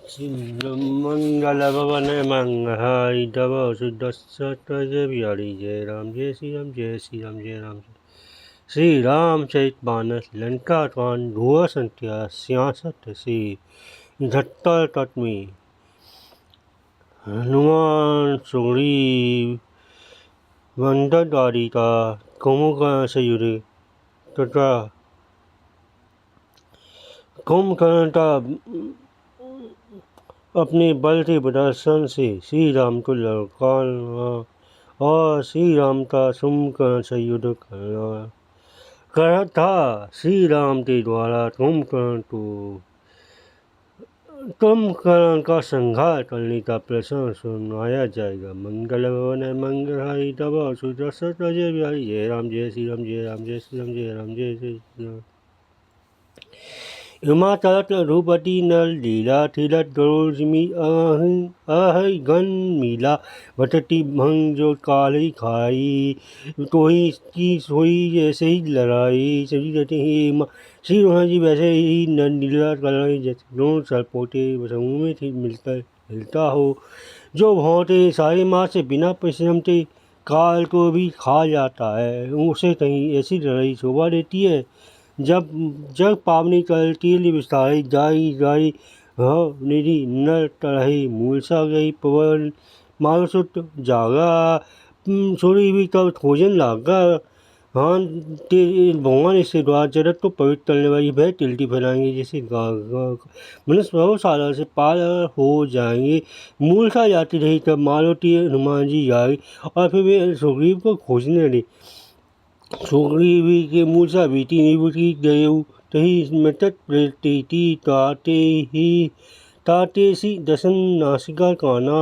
मंगलभवन मंगल सुदस्सत्वजय बिहारी जय राम जय श्री राम जय श्री राम जय राम श्री रामचरित मानस लंका कांड धुआ संख्या 66 से 78 तक में हनुमान सुग्रीव मंदरदारी का कुंभकर्ण से युद्ध तथा कुंभकर्ण का अपने बल के प्रदर्शन से श्री राम को ललकारना और श्री राम का कुंभकर्ण से युद्ध करना था। श्री राम के द्वारा कुंभकर्ण का संहार करने का प्रसंग सुनाया जाएगा। मंगल भवन मंगलहारी तब सुदर्शन जय बिहारी जय राम जय श्री राम जय राम जय श्री राम जय राम जय श्री राम। हिमाचल रघुपति नल लीला थिरत गरोजमी अहि गन मीला भटटी भंग जो काली खाई तो ही की सोई जैसे ही लड़ाई सभी कहते हैं श्री रोहन जी वैसे ही नीला कलाई जैसे दोनों सरपोटे समूह में थी मिलता हो जो भौंटे सारे माँ से बिना परिश्रम के काल को भी खा जाता है उसे कहीं ऐसी लड़ाई शोभा देती है जब पावनी कल टीली विस्तारी जाई निधि न टढ़ी मूलसा गई पवन मानसुत जागा सूर्य भी तब खोजन लागा हाँ भगवान इसके द्वारा जगत को पवित्र करने वाली वह तिलटी फैलाएंगे जैसे मनुष्य बहुत सालों से पार हो जाएंगे। मूलसा जाती रही तब मालवती हनुमान जी आई और फिर वे सुग्रीव को खोजने लगे। सुग्रीव के मूलसा बीती निभुति गयु तही मृतक प्रतीति ताते सी दसन नासिका काना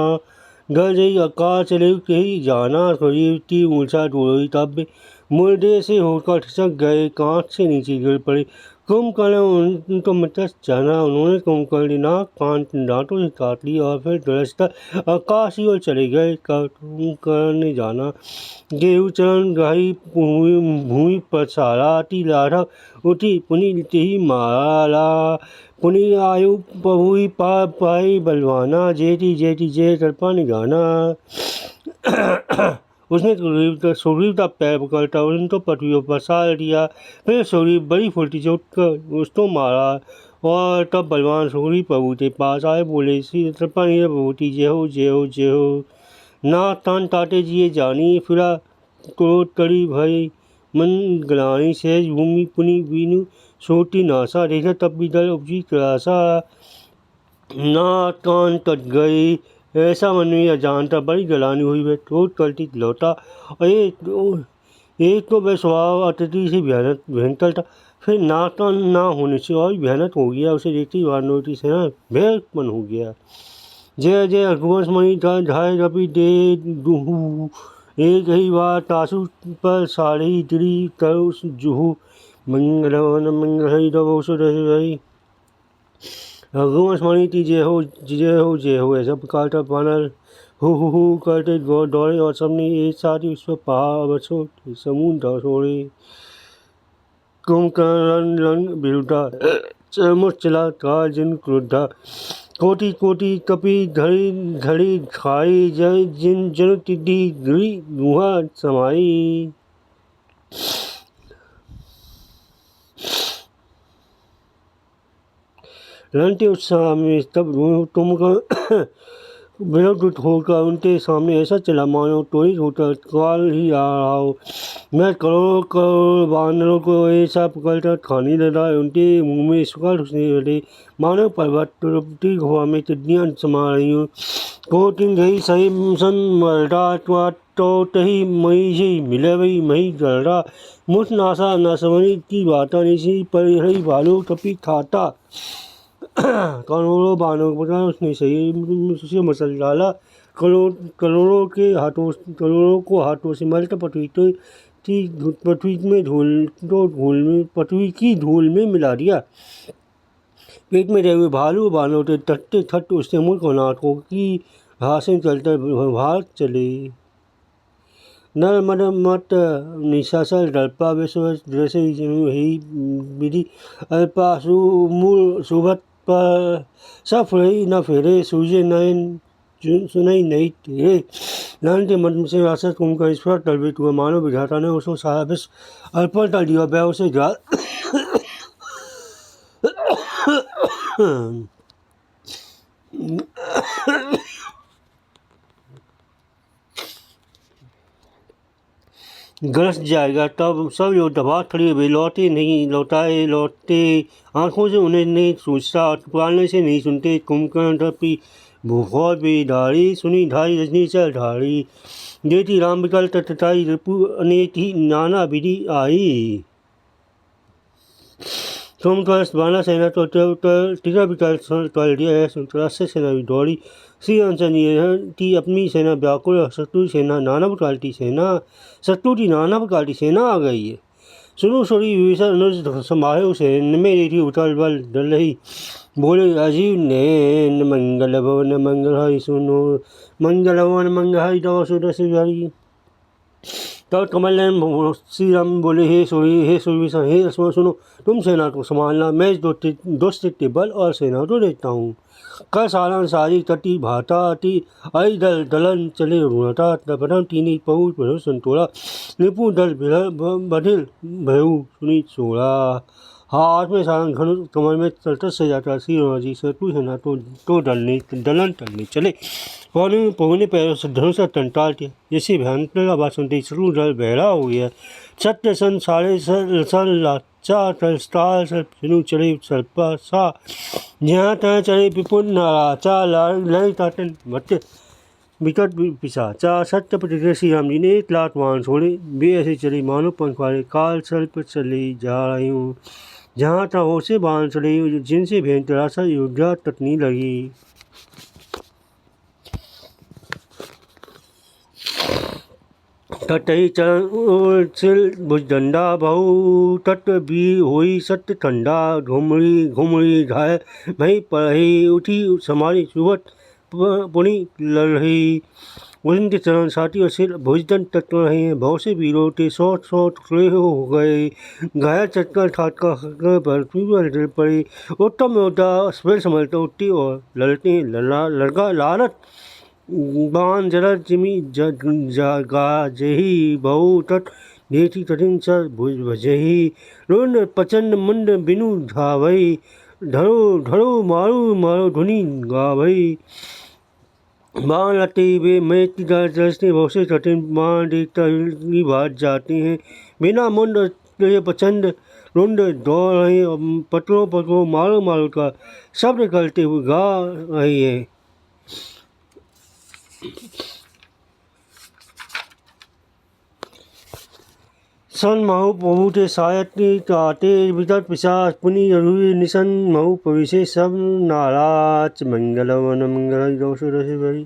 गल जई आकाश चले कही जाना सुग्रीव की मूलसा टूटी तब मुर्दे से होकर खिसक गए कांच से नीचे गिर पड़े। कुंभकर्ण उनको मृतक जाना उन्होंने कुंभकर्ण नाक कान दांतों से काट लिया और फिर दरअसल आकाश की ओर चले गए। कुंभकर्ण ने जाना गेहूँ चरण गाही भूमि पर साराती लाढ़ा उठी पुनि ही मारा पुनि आयु बहुई पाई बलवाना जेठी जेठी जय कृपा निगाना। उसने सुग्रीव का पैर पकड़ता उनको पटरियों पर साल दिया फिर सुग्रीव बड़ी फुर्ती से उठकर उसको मारा और तब बलवान सुग्रीव प्रभु के पास आए बोले श्री कृपा प्रभुति जय हो जय हो जय हो। ना तान ताते जिए जानी फिरा क्रोध करी भई मन ग्लानि सहज भूमि पुनि बीनु सोटी नासा देखा तब भी दल उपजी त्रासा ना कान तट गई ऐसा मन में अजानता बड़ी गलानी हुई वह क्रोध करती लौटा और एक तो वह स्वभाव अतिथि से भयंकर था फिर नाता ना होने से और भयानक हो गया। उसे देखती वानरों की सेना भयमन हो गया। जय जय रघुवंश मणि था ढाई रवि दे दुहू एक ही बार तासु पर साड़ी तिरी तरु जुहू मंगल मंगल रवो सुरही रघुवंश मणि की जय हो जय हो जय हो। ऐसा प्रकार का बानर हु करते दौड़े और सबने एक साथ ही विश्व पहाड़ समूह छोड़े। कुंभकर्ण रंग बिरुदा चमुच चला काल जिन क्रोधा कोटि कोटि कपि धड़ी धड़ी खाई जय जिन जन टिड्डी गिरी गुहा समाई। रणते उत्साह में तब तुम विरोध होकर उनके सामने ऐसा चला मानो त्वरित होकर काल ही आ रहा हो। मैं करोड़ों करोड़ बानरों को ऐसा पकड़कर खाने लगा उनके मुंह में सुगंध घुसने लगे मानो पर्वत टूटी हवा में टिड्डियाँ समा रही हूँ। कोटिन गई सही सन मरडा तो तही मई से मिले वही मही गरडा मुठ नासा न समझी की बाता नहीं पर हरी भालू कपी खाता करोड़ों बानों को पता उसने सही से मसल डाला करोड़ों को हाथों से मलट पृथ्वी की धूल में मिला दिया। पेट में रहे हुए भालू बानों के तट्टे थट उसने मुल्क नाटकों की हासिल चलते भारत चले। नर मद मत निशाचर दर्पा विश्व दृश्य ही विधि अल्पासु मूल सुभत पर सब फुरई न फेरे सूझे नयन सुनई नहीं तेरे लान के मन से रासत कुंभ इस पर तलवित हुआ मानो विधाता ने उसको सारा विश्व अर्पण कर दिया वह उसे जा गरज जाएगा। तब सब योद्धा खड़े हुए लौटे नहीं लौटे आंखों से उन्हें नहीं सोचता पुराने से नहीं सुनते कुंभकर्ण पी भूखौर बेधारी सुनी ढाई रजनी चल ढारी देती राम विकल तटताई रिपु अनेक नाना विधि आई तुम बाना सेना तो टीका विकल कर दिया है सुतरास्य सेना भी दौड़ी श्री अंजनी की अपनी सेना व्याकुल शत्रु सेना नाना प्रकार की सेना शत्रु की नाना प्रकार की सेना आ गई है। सुनो सोरी विभीषण अनुज समारोह से मेरी थी उतल बल डल रही बोले अजीव ने मंगल भवन मंगल हरि सुनो मंगल भवन मंगल हरि दवा सुदर्शन तब कमल श्री राम बोले हे सूर्य हे लक्ष्मण सुनो तुम सेना को संभालना मैं दोस्त के बल और सेना को देखता हूँ। कल सारण सारी तटी भाता अति आई दल दलन चले रुणता तपन तीनी पहु भरु संतोड़ा निपुण दल बधिल भयु सुनी सोड़ा हाथ में सारण घन कमर में तलत से जाता श्री जी शत्रु सेना तो दलन टलने चले पौने पैरों से धनुष टंटाल के जैसे भयंकर आवाज सुनते शत्रु दल बहरा हो गया सत्य सन सारे सल लाचा तलस्टाल सनु चले सल्पा सा जहाँ तहाँ चले विपुल नाराचा लय ताटन मत विकट पिशाचा सत्य प्रतिक्रिया श्री राम जी ने 1 लाख वाहन छोड़े वे ऐसे चले मानो पंख वाले काल सर्प चले जा रही हूँ जहाँ तहाँ हो से बाण चले जिनसे भयंकर सा योद्धा तटनी लगी। तटही चल भुजदंडा बहु तट भी हुई सत्य ठंडा घुमड़ी घाय भई पढ़ी उठी समारी सुबत पुणी लड़ही उनके चरण साथी और सिर भुजदन तट रहे हैं बहुत से वीरों के 100 टुकड़े हो गए घायल चटकर ठाटकर पृथ्वी पर पड़े उत्तम योद्धा स्वेर समझते उठती और लड़ते लड़का लालत बाण जरद जिमी जगा जही बहु तट देती तटिन सर भुजही रुन प्रचंड मुंड बिनु धावई धड़ो धड़ो मारू धुनी गावई बाण लते वे मेटी दर्शने बहुत से तटिन बाण देखता ही भाग जाते हैं बिना मुंड प्रचंड रुंड दौड़ रहे पत्रों मारो का शब्द करते हुए गा रही है। सन महु प्रभु के सायत काटे विकट पिशाच पुनि जरूरी निशन महु प्रवेशे सब नाराज मंगलवन मंगल दोष रसे भरी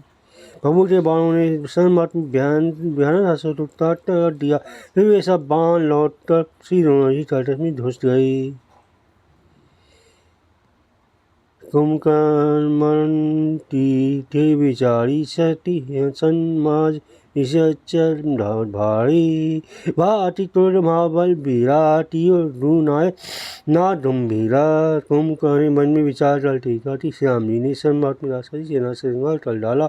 प्रभु के बाणों ने सन मत भयानक हंसो तो काट दिया फिर वे सब बाण लौट कर श्री दोनों जी तट में घुस गई। कुंभकर्ण मरण थे बेचारी सती समाज निश्चर भारी भाटी तोड़ महाबल विराटी नाय ना गंभीरा कुंभकर्ण मन में विचार चलती काटी श्याम जी ने सम्राट में राशि सेना श्रृंगार कर डाला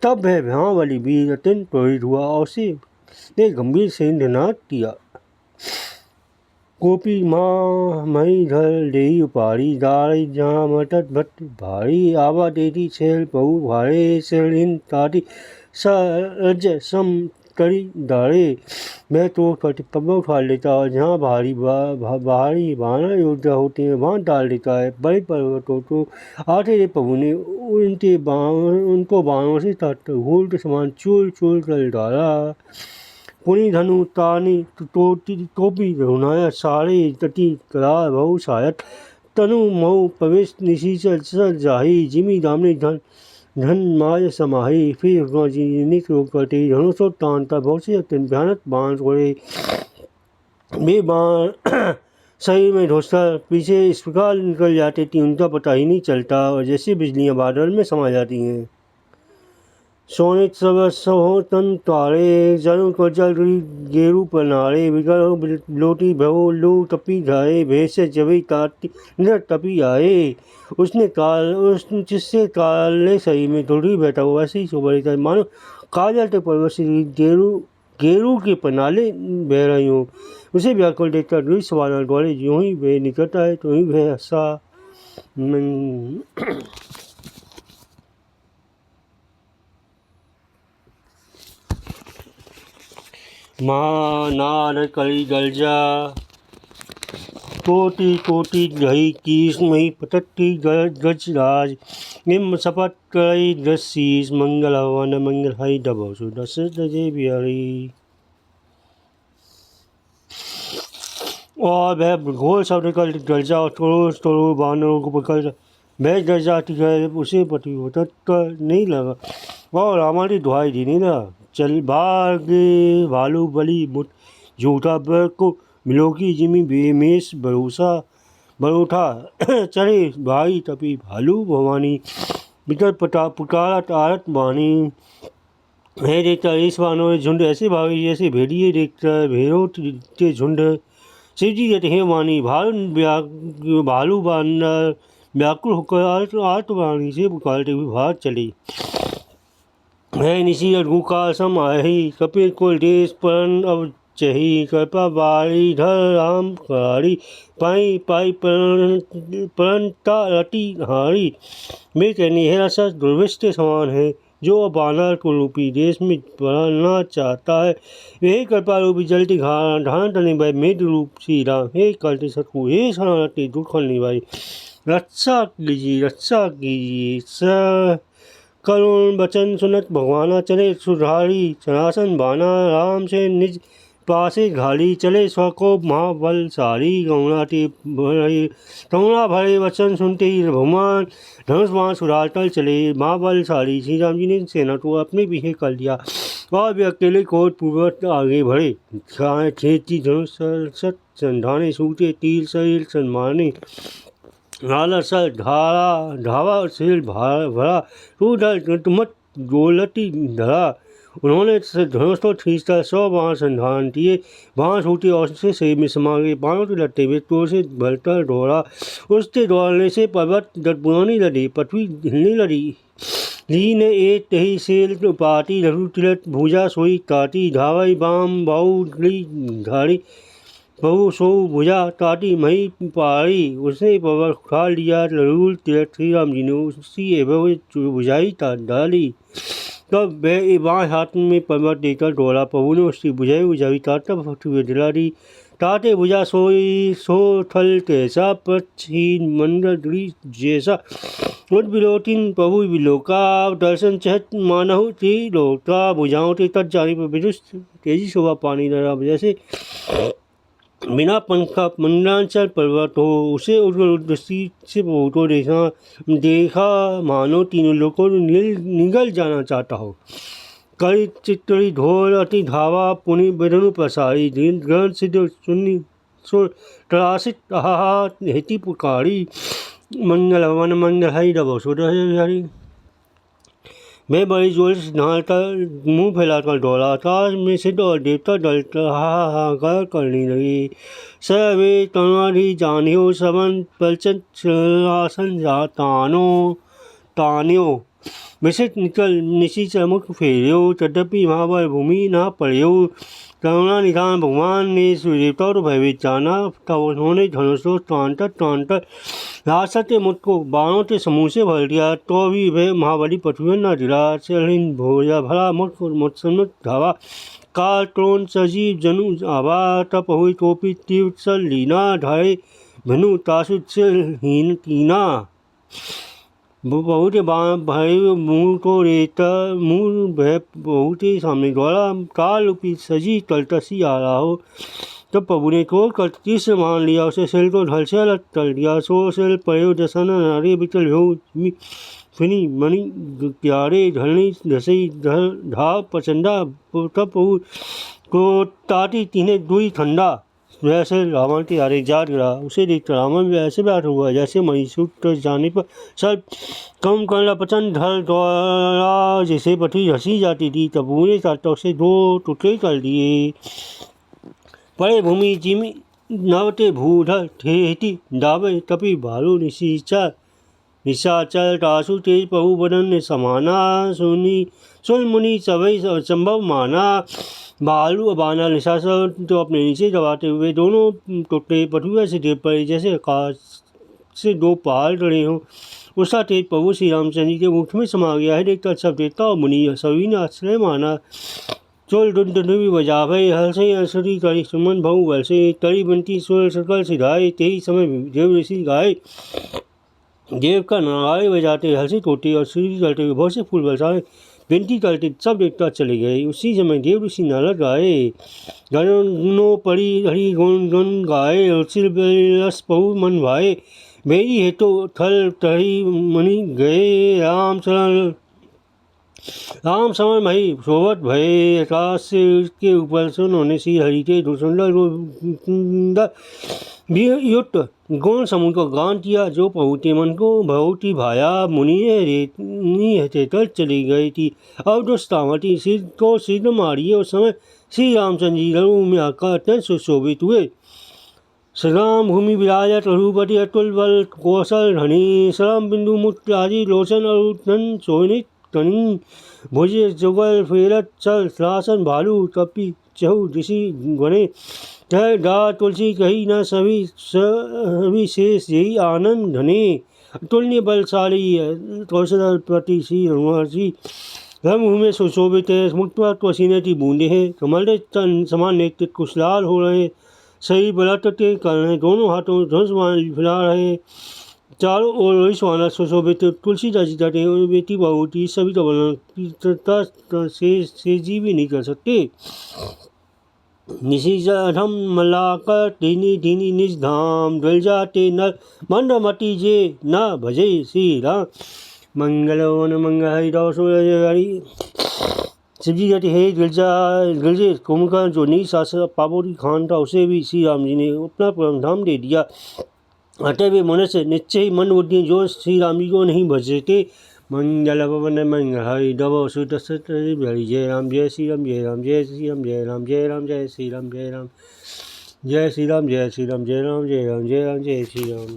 तब वह महाबली वीर अत्यंत प्रेरित हुआ और से ने गंभीर सेनानाद किया। गोपी माँ मई धर देही उपारी दाड़ी जहाँ मटत भट्ट भारी आवा देती छेल बहु भारे सेलिन ताटी सज सम करी दाड़े मैं तो पब्बा उठा लेता और जहाँ भारी बाना योद्धा होते हैं वहाँ डाल देता है। बड़े पर्वतों तो आते रे प्रभु ने उनको बाणों से घूल के समान चूल कर डाला पुनी धनु तानी टोपी रुनाया सारे तटी करार बहु शायद तनु मऊ प्रवेश निशीचल जाही जिमी दामने धन माय समाही फिर जी निक करते धनुषो तानता बहुत से अत्यंत भयानक बाण छोड़े वे बाण शरीर में घुसकर पीछे इस प्रकार निकल जाते कि उनका पता ही नहीं चलता और जैसे बिजलियां बादल में समा जाती हैं। सोनित सब सहो तन तारे जनु को जल गेरू पनारे बिगड़ो लोटी भवो लू तपी जाए भैसे जबी ताती न तपी आए उसने काल उस जिससे काले सही में थोड़ी बैठा हुआ ऐसे ही सुबह मानो काजल के परवशी गेरू गेरू के पनाले बह रही हूँ। उसे व्याकुल देखकर रुई सवाल द्वारे यूं ही वह निकट आए तो ही वह हंसा। नार कली गलजा कोटि कोटि गही कीस मही पटट्टी गजराज निम सपट कई दसीस मंगल हवन मंगल हई डबो सुदस दजे बिहारी। और वह घोर शब्द कर गरजा और तोड़ो बानरों को पकड़ वह गरजाती है उसे पति होता नहीं लगा और हमारी दुहाई दी नहीं ना चल भागे भालू बली मुठ झूठा को मिलोकी जिमी बेमेश भरोसा बरोठा चढ़े भाई तपी भालू भवानी बितर पटा पुकारा तारत बानी है देखता इस बानों झुंड ऐसे भागे जैसे भेड़िए देखता है भेड़ों के झुंड। शिवजी कहते हैं वाणी भालू बानर व्याकुल होकर आर्तवाणी से पुकारते हुए भाग चले है निशी गुका सम आही कपिल कुल देश परन अब चही कृपा बारी धर राम कारी पाई पाई परंता रटी हारी वे कहनी है ऐसा दुर्विष्ट समान है जो बानर को रूपी देश में पढ़ना चाहता है वही कृपा रूपी जलती धारण करने भाई मेद रूप श्री राम हे करते सतगु हे शरणार्थी दुख निभाई रक्षा कीजिए स करुण बचन सुनत भगवाना चले सुधारी चरासन बाना राम से निज पासे घाली चले स्वकोप महाबलशाली गौना भरे वचन सुनते ही भगवान धनुष बाण सुधारकर चले महाबलशाली श्री राम जी ने सेना को अपने पीछे कर लिया और वे अकेले कोट पूर्वक आगे बढ़े खेती धनुष सत संधाने सूटे तीर शरीर सन्माने नाला सर ढावा सिर भरा तू डर तुमत गोलती धरा। उन्होंने धनुष को खींचकर 100 बाण संधान दिए बाण छूटे और से शरीर में समा गए बाणों के लट्टे हुए तो से भरकर दौड़ा उसके दौड़ने से पर्वत पुरानी लड़ी पृथ्वी हिलने लगी ली ने एक तही सेल पाटी लघु तिलट भुजा सोई काटी धावाई बाम बाऊ धारी बहु सो भुजा ताटी मही पारी उसने पर्वत उठा लिया लरूल तिलट श्री राम जी ने उसी भुजाई डाली तब वह बाएं हाथ में पर्वत देकर दौड़ा प्रभु ने उसकी बुझाई ताता पृथ्वी दिला दी ताते भुजा सोई सो थल कैसा पक्षीन मंडल जैसा उद बिलोटिन प्रभु बिलोका दर्शन चहत मानहु थी लोटा भुजाओं के तट जाने पर विदुष तेजी शोभा पानी लड़ा जैसे बिना पंखा मंडलांचल पर्वत हो उसे दृष्टि से बहुतों देखा मानो तीनों लोगों निगल जाना चाहता हो कई चित्तरी ढोल अति धावा पुनि बेदनु प्रसारी दिन ग्रहण सिद्ध सुन्नी सो त्रासित आहा हेती पुकारी मंगल हवन मंगल हरि डबो सोहरी। मैं बड़ी जोर से नहाता मुँह फैलाकर दौड़ा आकाश में सिद्ध और देवता डलता हाहाकार करने लगी सवे तनारी जानियो सबन पलचन आसन जा तानियो विशिष्ट निकल निशी चमुख फेरियो तद्यपि महाबल भूमि ना पड़ियो करुणा निधान भगवान ने सूर्यदेवता को भयभीत जाना तब उन्होंने धनुषो तांतर रासत मुझको बाणों के समूह से भर दिया तो भी वह महाबली पृथ्वी न गिरा चलिन भोजा भरा मुझ धावा काल क्रोन सजीव जनु आभा तप हुई टोपी तीव्र लीना ढाए भनु तासु हीन कीना बहुत भाई मुँह को रेता मुँह भय बहुत ही सामने द्वारा काल रूपी सजी तलतसी आ रहा हो तब प्रभु ने क्रोध कर तीस से मान लिया उसे सेल को ढल से अलग कर दिया सो सेल पयो दसन नारे बिचल हो फिनी मणि प्यारे ढलनी धसई ढा पचंदा तब प्रभु को ताटी तीने दुई ठंडा वैसे रावण के आरे जाट गिरा। उसे देखकर रावण भी ऐसे बैठ हुआ जैसे महिषासुर के जाने पर सब कम करना पसंद ढल दौड़ा जैसे पटरी हंसी जाती थी। तब पूरे ताटों से 2 टुकड़े कर दिए। पड़े भूमि जिमी नवते भूधर ठेठी दावे तपी भालू निशाचर टासु तेज पहु बदन ने समाना सुन मुनि सभई संभव माना। भालू और बानर निशाचर तो अपने नीचे दबाते हुए दोनों टुकड़े पटुआ से गिर पड़े जैसे आकाश से 2 पहाड़ टड़े हों। उसका तेज पहु श्री रामचंद्र जी के मुख में समा गया है। देखकर सब देवता और मुनि सभी ने आश्चर्य माना। चोल दुंदुभी बजा भई हर्षे असुरी करी सुमन भऊ वर्षे तरी बंटी सुर सकल सिधाए। तेही समय देव ऋषि गाए देव का नाराय बजाते हर्षित होते और सूर्य करते हुए बहुत से फूल बरसाए विनती करते सब देवता चले गए। उसी समय देव ऋषि नारद गाए गणों पड़ी हरि गुण गुण गाए रस पहु मन भाए। मेरी हेतु थल तही मणि गए राम समर मही सोवत भये। आकाश से उसके ऊपर से उन्होंने श्री हरि के सुंदर युक्त गुण समूह को गान किया जो पहुँचे मन को बहुत ही भाया। मुनि हते तर चली गई थी। अब दुष्टावती सिर को सिद्ध मारिए। उस समय श्री रामचंद्र जी रणु में आकर अत्यंत सुशोभित हुए। श्रीराम भूमि विराजत रघुपति अतुल बल कौशल धनी। श्रम बिंदु मुक्त आदि लोचन अरुधन सोनित तनी। भुज जुगल फेरत चल त्रासन भालू कपि चहु ऋषि गणे। तह गा तुलसी कही न सभी शेष यही आनंद धने। तुल्य बलशाली कौशलपति श्री हनुमान रणभूमि में सुशोभित है। मुक्त पसीने की बूंदे हैं। कमल तन समान नेत्र कुशलाल हो रहे। सही बलत के कारण दोनों हाथों धनुष फैला रहे। चारों ओर वैश्वानर सुशोभित तुलसीदास जी तटे और बेटी बहुती सभी का वर्णन से जी भी नहीं कर सकते। निशिधम मलाकर दीनी दीनी निज धाम डल जाते नर मंडमती जे न भजे श्री राम। मंगलो न मंगल हरि हरि शिव जी कहते हे गिरजे कुंभकर्ण जो नी सास पापोरी खान था उसे भी श्री राम जी ने अपना परम धाम दे दिया। अतः वे मनुष्य निश्चय ही मन बुद्धि जो श्री राम जी को नहीं भजते। मंगल भवन मंगल हरि दबो सुत जय राम जय श्री राम जय राम जय श्री राम जय राम जय राम जय श्री राम जय राम जय श्री राम जय श्री राम जय राम जय राम जय राम जय श्री राम।